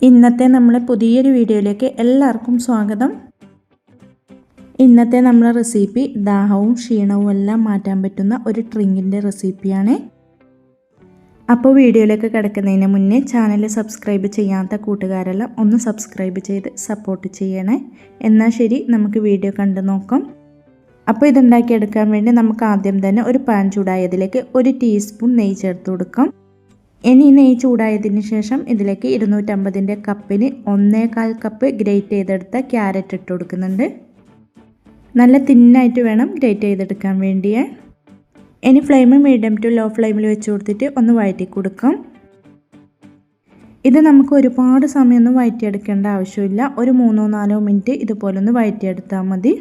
ഇന്നത്തെ നമ്മളെ പുതിയൊരു വീഡിയോയിലേക്ക് എല്ലാവർക്കും സ്വാഗതം. ഇന്നത്തെ നമ്മളെ റെസിപ്പി ദാഹവും ക്ഷീണവും എല്ലാം മാറ്റാൻ പറ്റുന്ന ഒരു ഡ്രിങ്കിൻ്റെ റെസിപ്പിയാണ്. അപ്പോൾ വീഡിയോയിലേക്ക് കിടക്കുന്നതിന് മുന്നേ ചാനൽ സബ്സ്ക്രൈബ് ചെയ്യാത്ത കൂട്ടുകാരെല്ലാം ഒന്ന് സബ്സ്ക്രൈബ് ചെയ്ത് സപ്പോർട്ട് ചെയ്യണേ. എന്നാൽ ശരി, നമുക്ക് വീഡിയോ കണ്ടു നോക്കാം. അപ്പോൾ ഇതുണ്ടാക്കിയെടുക്കാൻ വേണ്ടി നമുക്ക് ആദ്യം തന്നെ ഒരു പാൻ ചൂടായതിലേക്ക് 1 ടീസ്പൂൺ നെയ്യ് ചേർത്ത് കൊടുക്കാം. ഇനി നെയ്യ് ചൂടായതിന് ശേഷം ഇതിലേക്ക് 250 കപ്പിന് 1/4 കപ്പ് ഗ്രേറ്റ് ചെയ്തെടുത്ത ക്യാരറ്റ് ഇട്ട് കൊടുക്കുന്നുണ്ട്. നല്ല തിന്നായിട്ട് വേണം ഗ്രേറ്റ് ചെയ്തെടുക്കാൻ വേണ്ടിയേ. ഇനി ഫ്ലെയിം മീഡിയം ടു ലോ ഫ്ലെയിമിൽ വെച്ച് കൊടുത്തിട്ട് ഒന്ന് വഴറ്റി കൊടുക്കാം. ഇത് നമുക്ക് ഒരുപാട് സമയമൊന്നും വഴറ്റിയെടുക്കേണ്ട ആവശ്യമില്ല. ഒരു 3-4 മിനിറ്റ് ഇതുപോലെ ഒന്ന് വഴറ്റിയെടുത്താൽ മതി.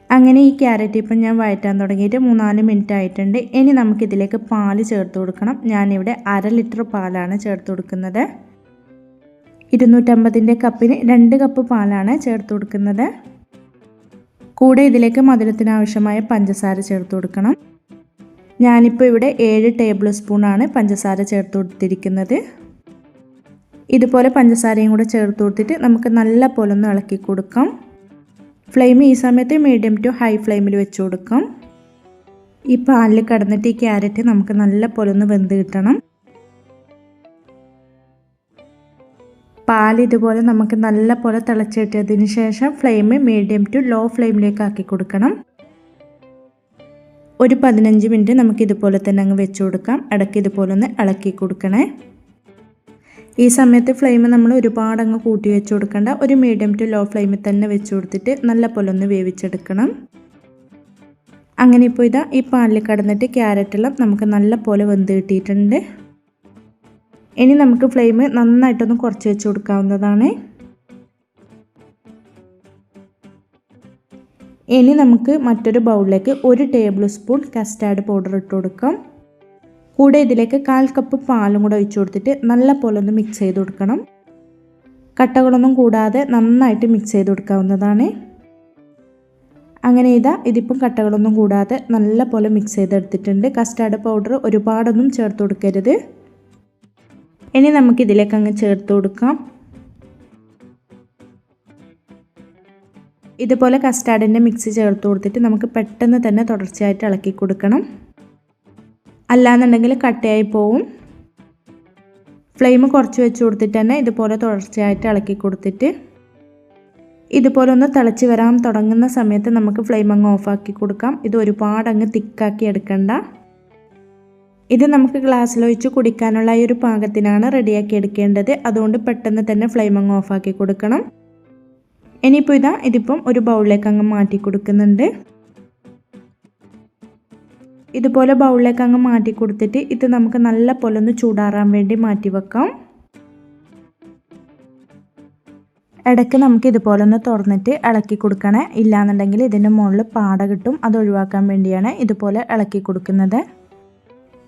അങ്ങനെ ഈ ക്യാരറ്റ് ഇപ്പം ഞാൻ വഴറ്റാൻ തുടങ്ങിയിട്ട് 3-4 മിനിറ്റ് ആയിട്ടുണ്ട്. ഇനി നമുക്കിതിലേക്ക് പാല് ചേർത്ത് കൊടുക്കണം. ഞാനിവിടെ 1/2 ലിറ്റർ പാലാണ് ചേർത്ത് കൊടുക്കുന്നത്. 250 കപ്പിന് 2 കപ്പ് പാലാണ് ചേർത്ത് കൊടുക്കുന്നത്. കൂടെ ഇതിലേക്ക് മധുരത്തിന് ആവശ്യമായ പഞ്ചസാര ചേർത്ത് കൊടുക്കണം. ഞാനിപ്പോൾ ഇവിടെ 7 ടേബിൾ സ്പൂണാണ് പഞ്ചസാര ചേർത്ത് കൊടുത്തിരിക്കുന്നത്. ഇതുപോലെ പഞ്ചസാരയും കൂടെ ചേർത്ത് കൊടുത്തിട്ട് നമുക്ക് നല്ല പോലെ ഒന്ന് ഇളക്കി കൊടുക്കാം. ഫ്ലെയിം ഈ സമയത്ത് മീഡിയം ടു ഹൈ ഫ്ലെയിമിൽ വെച്ച് കൊടുക്കാം. ഈ പാലിൽ കിടന്നിട്ട് ഈ ക്യാരറ്റ് നമുക്ക് നല്ല പോലെ ഒന്ന് വെന്ത് കിട്ടണം. പാൽ ഇതുപോലെ നമുക്ക് നല്ല പോലെ തിളച്ചിട്ടതിന് ശേഷം ഫ്ലെയിം മീഡിയം ടു ലോ ഫ്ലെയിമിലേക്ക് ആക്കി കൊടുക്കണം. ഒരു 15 മിനിറ്റ് നമുക്ക് ഇതുപോലെ തന്നെ അങ്ങ് വെച്ച് കൊടുക്കാം. ഇടയ്ക്ക് ഇതുപോലെ ഒന്ന് ഇളക്കി കൊടുക്കണേ. ഈ സമയത്ത് ഫ്ലെയിം നമ്മൾ ഒരുപാട് അങ്ങ് കൂട്ടി വെച്ച് കൊടുക്കേണ്ട. ഒരു മീഡിയം ടു ലോ ഫ്ലെയിമിൽ തന്നെ വെച്ച് കൊടുത്തിട്ട് നല്ല പോലെ ഒന്ന് വേവിച്ചെടുക്കണം. അങ്ങനെ ഇപ്പോൾ ഇതാ ഈ പാലിൽ കിടന്നിട്ട് ക്യാരറ്റെല്ലാം നമുക്ക് നല്ല പോലെ വെന്ത് കിട്ടിയിട്ടുണ്ട്. ഇനി നമുക്ക് ഫ്ലെയിം നന്നായിട്ടൊന്ന് കുറച്ച് വെച്ച് കൊടുക്കാവുന്നതാണ്. ഇനി നമുക്ക് മറ്റൊരു ബൗളിലേക്ക് 1 ടേബിൾ സ്പൂൺ കസ്റ്റാർഡ് പൗഡർ ഇട്ട് കൊടുക്കാം. കൂടെ ഇതിലേക്ക് 1/4 കപ്പ് പാലും കൂടെ ഒഴിച്ച് കൊടുത്തിട്ട് നല്ല പോലെ ഒന്ന് മിക്സ് ചെയ്ത് കൊടുക്കണം. കട്ടകളൊന്നും കൂടാതെ നന്നായിട്ട് മിക്സ് ചെയ്ത് കൊടുക്കാവുന്നതാണ്. അങ്ങനെ ഇതിപ്പം കട്ടകളൊന്നും കൂടാതെ നല്ല പോലെ മിക്സ് ചെയ്തെടുത്തിട്ടുണ്ട്. കസ്റ്റാർഡ് പൗഡർ ഒരുപാടൊന്നും ചേർത്ത് കൊടുക്കരുത്. ഇനി നമുക്കിതിലേക്ക് അങ്ങ് ചേർത്ത് കൊടുക്കാം. ഇതുപോലെ കസ്റ്റാർഡിൻ്റെ മിക്സ് ചേർത്ത് കൊടുത്തിട്ട് നമുക്ക് പെട്ടെന്ന് തന്നെ തുടർച്ചയായിട്ട് ഇളക്കി കൊടുക്കണം. അല്ലാന്നുണ്ടെങ്കിൽ കട്ടയായി പോവും. ഫ്ലെയിം കുറച്ച് വെച്ച് കൊടുത്തിട്ട് തന്നെ ഇതുപോലെ തുടർച്ചയായിട്ട് ഇളക്കി കൊടുത്തിട്ട് ഇതുപോലെ ഒന്ന് തിളച്ച് വരാൻ തുടങ്ങുന്ന സമയത്ത് നമുക്ക് ഫ്ലെയിം അങ്ങ് ഓഫാക്കി കൊടുക്കാം. ഇത് ഒരുപാട് അങ്ങ് തിക്കാക്കി എടുക്കണ്ട. ഇത് നമുക്ക് ഗ്ലാസ്സിലൊഴിച്ച് കുടിക്കാനുള്ള ഈ ഒരു പാകത്തിനാണ് റെഡിയാക്കി എടുക്കേണ്ടത്. അതുകൊണ്ട് പെട്ടെന്ന് തന്നെ ഫ്ലെയിം അങ്ങ് ഓഫാക്കി കൊടുക്കണം. ഇനിയിപ്പോൾ ഇതിപ്പം ഒരു ബൗളിലേക്ക് അങ്ങ് മാറ്റി കൊടുക്കുന്നുണ്ട്. ഇതുപോലെ ബൗളിലേക്ക് അങ്ങ് മാറ്റി കൊടുത്തിട്ട് ഇത് നമുക്ക് നല്ല പോലെ ഒന്ന് ചൂടാറാൻ വേണ്ടി മാറ്റി വെക്കാം. ഇടയ്ക്ക് നമുക്ക് ഇതുപോലെ ഒന്ന് തുറന്നിട്ട് ഇളക്കി കൊടുക്കണേ. ഇല്ലാന്നുണ്ടെങ്കിൽ ഇതിൻ്റെ മുകളിൽ പാട കിട്ടും. അത് ഒഴിവാക്കാൻ വേണ്ടിയാണ് ഇതുപോലെ ഇളക്കി കൊടുക്കുന്നത്.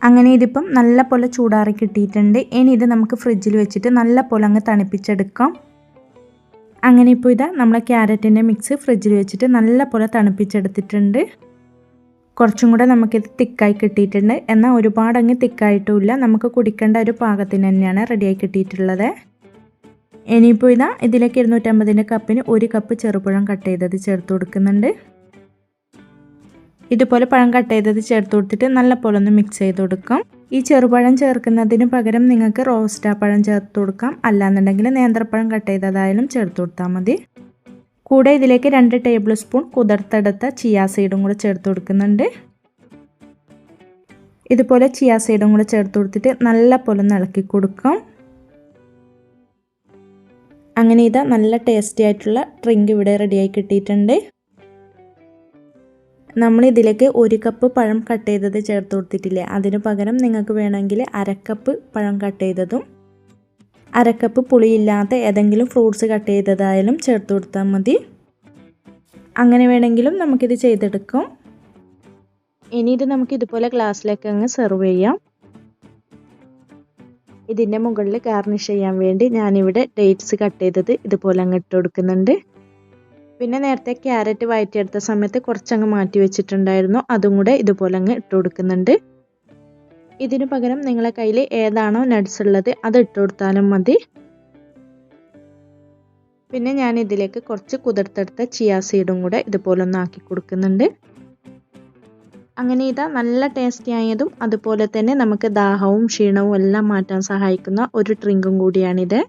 അങ്ങനെ ഇതിപ്പം നല്ല പോലെ ചൂടാറി കിട്ടിയിട്ടുണ്ട്. ഇനി ഇത് നമുക്ക് ഫ്രിഡ്ജിൽ വെച്ചിട്ട് നല്ല പോലെ അങ്ങ് തണുപ്പിച്ചെടുക്കാം. അങ്ങനെ ഇപ്പോൾ നമ്മളെ ക്യാരറ്റിൻ്റെ മിക്സ് ഫ്രിഡ്ജിൽ വെച്ചിട്ട് നല്ല പോലെ തണുപ്പിച്ചെടുത്തിട്ടുണ്ട്. കുറച്ചും കൂടെ നമുക്കിത് തിക്കായി കിട്ടിയിട്ടുണ്ട്. എന്നാൽ ഒരുപാട് അങ്ങ് തിക്കായിട്ടുമില്ല. നമുക്ക് കുടിക്കേണ്ട ഒരു പാകത്തിന് തന്നെയാണ് റെഡിയായി കിട്ടിയിട്ടുള്ളത്. ഇനിയിപ്പോൾ ഇതിലേക്ക് 250 കപ്പിന് 1 കപ്പ് ചെറുപഴം കട്ട് ചെയ്തത് ചേർത്ത് കൊടുക്കുന്നുണ്ട്. ഇതുപോലെ പഴം കട്ട് ചെയ്തത് ചേർത്ത് കൊടുത്തിട്ട് നല്ല പോലെ ഒന്ന് മിക്സ് ചെയ്ത് കൊടുക്കാം. ഈ ചെറുപഴം ചേർക്കുന്നതിന് പകരം നിങ്ങൾക്ക് റോസ്റ്റാ പഴം ചേർത്ത് കൊടുക്കാം. അല്ലാന്നുണ്ടെങ്കിൽ നേന്ത്രപ്പഴം കട്ട് ചെയ്തതായാലും ചേർത്ത് കൊടുത്താൽ മതി. കൂടെ ഇതിലേക്ക് 2 ടേബിൾ സ്പൂൺ കുതിർത്തെടുത്ത ചിയാ സീഡും കൂടെ ചേർത്ത് കൊടുക്കുന്നുണ്ട്. ഇതുപോലെ ചിയാ സീഡും കൂടെ ചേർത്ത് കൊടുത്തിട്ട് നല്ല പോലെ ഒന്ന് ഇളക്കി കൊടുക്കാം. അങ്ങനെ നല്ല ടേസ്റ്റി ആയിട്ടുള്ള ഡ്രിങ്ക് ഇവിടെ റെഡിയായി കിട്ടിയിട്ടുണ്ട്. നമ്മൾ ഇതിലേക്ക് 1 കപ്പ് പഴം കട്ട് ചെയ്തത് ചേർത്ത് കൊടുത്തിട്ടില്ലേ, അതിന് പകരം നിങ്ങൾക്ക് വേണമെങ്കിൽ 1/2 കപ്പ് പഴം കട്ട് ചെയ്തതും 1/2 കപ്പ് പുളിയില്ലാത്ത ഏതെങ്കിലും ഫ്രൂട്ട്സ് കട്ട് ചെയ്തതായാലും ചേർത്ത് കൊടുത്താൽ മതി. അങ്ങനെ വേണമെങ്കിലും നമുക്കിത് ചെയ്തെടുക്കാം. ഇനി ഇത് നമുക്ക് ഇതുപോലെ ഗ്ലാസ്സിലേക്ക് അങ്ങ് സെർവ് ചെയ്യാം. ഇതിൻ്റെ മുകളിൽ ഗാർണിഷ് ചെയ്യാൻ വേണ്ടി ഞാനിവിടെ ഡേറ്റ്സ് കട്ട് ചെയ്തത് ഇതുപോലെ അങ്ങ് ഇട്ട് കൊടുക്കുന്നുണ്ട്. പിന്നെ നേരത്തെ ക്യാരറ്റ് വഴറ്റിയെടുത്ത സമയത്ത് കുറച്ചങ്ങ് മാറ്റി വെച്ചിട്ടുണ്ടായിരുന്നു. അതും കൂടെ ഇതുപോലെ അങ്ങ് ഇട്ട് കൊടുക്കുന്നുണ്ട്. ഇതിനു പകരം നിങ്ങളെ കയ്യിൽ ഏതാണോ നട്ട്സ് ഉള്ളത് അത് ഇട്ട് കൊടുത്താലും മതി. പിന്നെ ഞാൻ ഇതിലേക്ക് കുറച്ച് കുതിർത്തെടുത്ത ചിയ സീഡും കൂടെ ഇതുപോലെ ഒന്ന് ആക്കി കൊടുക്കുന്നുണ്ട്. അങ്ങനെ ഇതാ നല്ല ടേസ്റ്റി ആയതും അതുപോലെ തന്നെ നമുക്ക് ദാഹവും ക്ഷീണവും എല്ലാം മാറ്റാൻ സഹായിക്കുന്ന ഒരു ഡ്രിങ്കും കൂടിയാണിത്.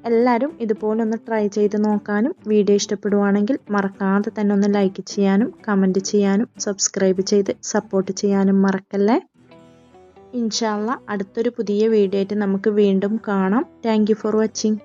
എല്ലാവരും ഇതുപോലെ ഒന്ന് ട്രൈ ചെയ്ത് നോക്കാനും വീഡിയോ ഇഷ്ടപ്പെടുവാണെങ്കിൽ മറക്കാതെ തന്നെ ഒന്ന് ലൈക്ക് ചെയ്യാനും കമൻറ്റ് ചെയ്യാനും സബ്സ്ക്രൈബ് ചെയ്ത് സപ്പോർട്ട് ചെയ്യാനും മറക്കല്ലേ. ഇൻഷാ അല്ലാഹ് അടുത്തൊരു പുതിയ വീഡിയോ ആയിട്ട് നമുക്ക് വീണ്ടും കാണാം. Thank you for watching.